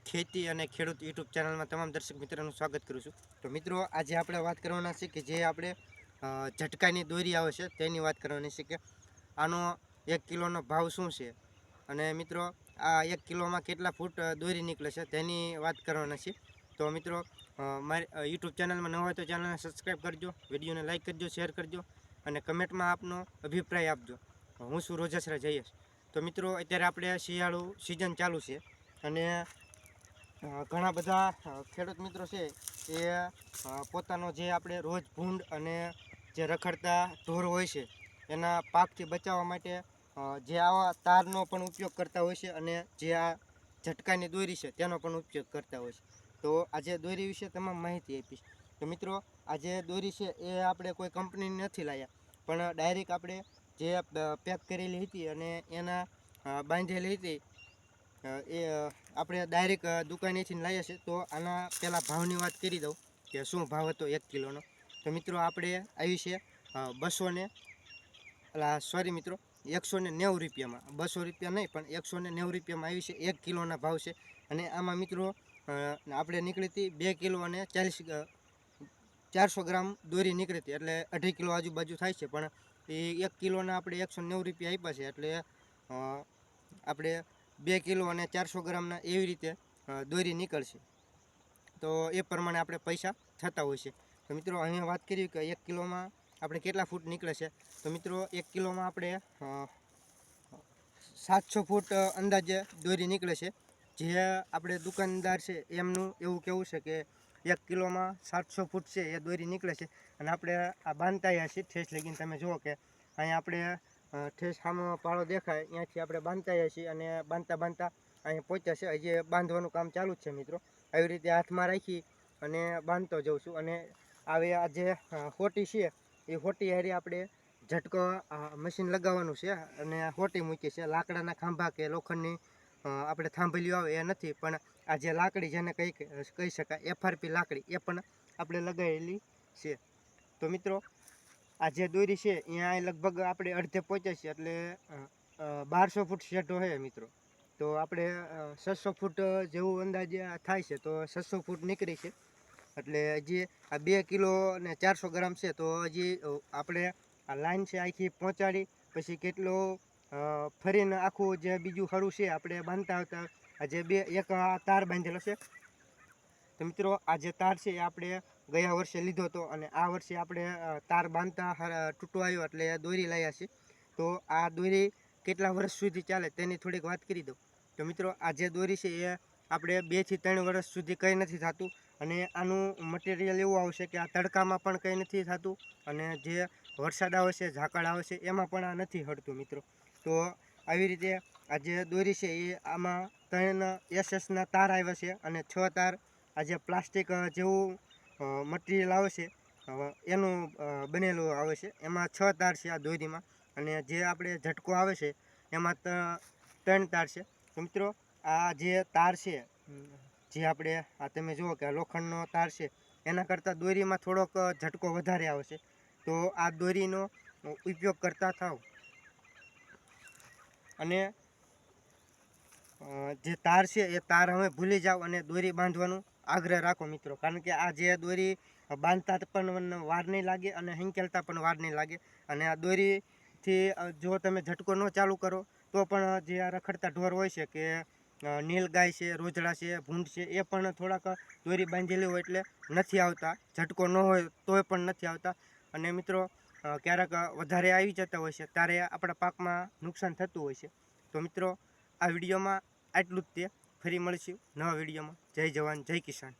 ખેતી અને ખેડૂત યુટ્યુબ ચેનલમાં તમામ દર્શક મિત્રોનું સ્વાગત કરું છું। તો મિત્રો આજે આપણે વાત કરવાના છે કે જે આપણે ઝટકાની દોરી આવે છે તેની વાત કરવાની છે કે આનો 1 કિલોનો ભાવ શું છે અને મિત્રો આ 1 કિલોમાં કેટલા ફૂટ દોરી નીકળે છે તેની વાત કરવાના છે। તો મિત્રો મારી યુટ્યુબ ચેનલમાં ન હોય તો ચેનલને સબસ્ક્રાઈબ કરજો, વિડીયોને લાઇક કરજો, શેર કરજો અને કમેન્ટમાં આપનો અભિપ્રાય આપજો। હું છું રોજસરા જયેશ। તો મિત્રો અત્યારે આપણે શિયાળુ સિઝન ચાલુ છે અને ઘણા બધા ખેડૂત મિત્રો છે એ પોતાનો જે આપણે રોજ ભૂંડ અને જે રખડતા ઢોર હોય છે એના પાકથી બચાવવા માટે જે આવા તારનો પણ ઉપયોગ કરતા હોય છે અને જે આ ઝટકાની દોરી છે તેનો પણ ઉપયોગ કરતા હોય છે। તો આજે દોરી વિશે તમામ માહિતી આપીશ। તો મિત્રો આજે દોરી છે એ આપણે કોઈ કંપનીની નથી લાવ્યા, પણ ડાયરેક્ટ આપણે જે પેક કરેલી હતી અને એના બાંધેલી હતી એ આપણે ડાયરેક્ટ દુકાનેથી લાવીએ છીએ। તો આના પહેલાં ભાવની વાત કરી દઉં કે શું ભાવ હતો 1 કિલોનો। તો મિત્રો આપણે આવી છે 190 રૂપિયામાં, 200 રૂપિયા નહીં પણ 190 રૂપિયામાં આવી છે 1 કિલોના ભાવ છે। અને આમાં મિત્રો આપણે નીકળી હતી 2 કિલો અને 400 ગ્રામ દોરી નીકળી હતી, એટલે 2.5 કિલો આજુબાજુ થાય છે, પણ એ 1 કિલોના આપણે 190 રૂપિયા આપ્યા છે, એટલે આપણે 2 કિલો અને 400 ગ્રામના એવી રીતે દોરી નીકળશે। તો એ પ્રમાણે આપણે પૈસા થતા હોય છે। તો મિત્રો અહીંયા વાત કરીએ કે 1 કિલોમાં આપણે કેટલા ફૂટ નીકળે છે। તો મિત્રો 1 કિલોમાં આપણે 700 ફૂટ અંદાજે દોરી નીકળે છે। જે આપણે દુકાનદાર છે એમનું એવું કહેવું છે કે 1 કિલોમાં 700 ફૂટ છે એ દોરી નીકળે છે। અને આપણે આ બાંધતા છીએ ઠેસ લગીને, તમે જુઓ કે અહીંયા આપણે ઠેસ સામે પાળો દેખાય ત્યાંથી આપણે બાંધતા છીએ અને બાંધતા અહીંયા પહોંચ્યા છે। હજી બાંધવાનું કામ ચાલુ જ છે મિત્રો। આવી રીતે હાથમાં રાખી અને બાંધતો જાઉં છું। અને આવી આ જે હોટી છે એ હોટી હારી આપણે ઝટકો મશીન લગાવવાનું છે અને હોટી મૂકી છે। લાકડાના ખાંભા કે લોખંડની આપણે થાંભલીઓ આવે એ નથી, પણ આ જે લાકડી જેને કહી શકાય FRP લાકડી એ પણ આપણે લગાવેલી છે। તો મિત્રો આ જે દોરી છે અહીંયા લગભગ આપણે અડધે પહોંચ્યા છીએ, એટલે 1200 ફૂટ શેઢો છે મિત્રો। તો આપણે 600 ફૂટ જેવું અંદાજે થાય છે, તો 600 ફૂટ નીકળી છે। એટલે હજી આ 2 કિલો અને 400 ગ્રામ છે, તો હજી આપણે આ લાઈન છે આખી પહોંચાડી પછી કેટલો ફરીને આખું જે બીજું ખરું છે આપણે બાંધતા હતા, આ જે એક તાર બાંધેલો છે। તો મિત્રો આ જે તાર છે એ આપણે ગયા વર્ષે લીધો હતો અને આ વર્ષે આપણે તાર બાંધતા તૂટો આવ્યો એટલે દોરી લાવ્યા છીએ। તો આ દોરી કેટલા વર્ષ સુધી ચાલે તેની થોડીક વાત કરી દઉં। તો મિત્રો આ જે દોરી છે એ આપણે 2 થી 3 વર્ષ સુધી કંઈ નથી થતું, અને આનું મટીરિયલ એવું આવશે કે આ તડકામાં પણ કંઈ નથી થતું અને જે વરસાદ આવે છે, ઝાકળ આવે છે એમાં પણ આ નથી હળતું મિત્રો। તો આવી રીતે આ જે દોરી છે એ આમાં 3 SS ના તાર આવ્યા છે અને 6 તાર આ જે પ્લાસ્ટિક જેવું મટીરિયલ આવે છે એનું બનેલું આવે છે, એમાં 6 તાર છે આ દોરીમાં। અને જે આપણે ઝટકો આવે છે એમાં 3 તાર છે। તો મિત્રો આ જે તાર છે જે આપણે આ તમે જુઓ કે લોખંડનો તાર છે એના કરતાં દોરીમાં થોડોક ઝટકો વધારે આવે છે। તો આ દોરીનો ઉપયોગ કરતા થાવ અને જે તાર છે એ તાર હવે ભૂલી જાઓ અને દોરી બાંધવાનું આગ્રહ રાખો મિત્રો, કારણ કે આ જે દોરી બાંધતા પણ વાર નહીં લાગે અને હિંકેલતા પણ વાર નહીં લાગે। અને આ દોરીથી જો તમે ઝટકો ન ચાલુ કરો તો પણ જે આ રખડતા ઢોર હોય છે કે નીલગાય છે, રોજડા છે, ભૂંડ છે, એ પણ થોડાક દોરી બાંધેલી હોય એટલે નથી આવતા, ઝટકો ન હોય તોય પણ નથી આવતા। અને મિત્રો ક્યારેક વધારે આવી જતા હોય છે ત્યારે આપણા પાકમાં નુકસાન થતું હોય છે। તો મિત્રો આ વિડીયોમાં આટલું જ તે, ફરી મળીશું નવા વિડીયોમાં। જય જવાન જય કિસાન।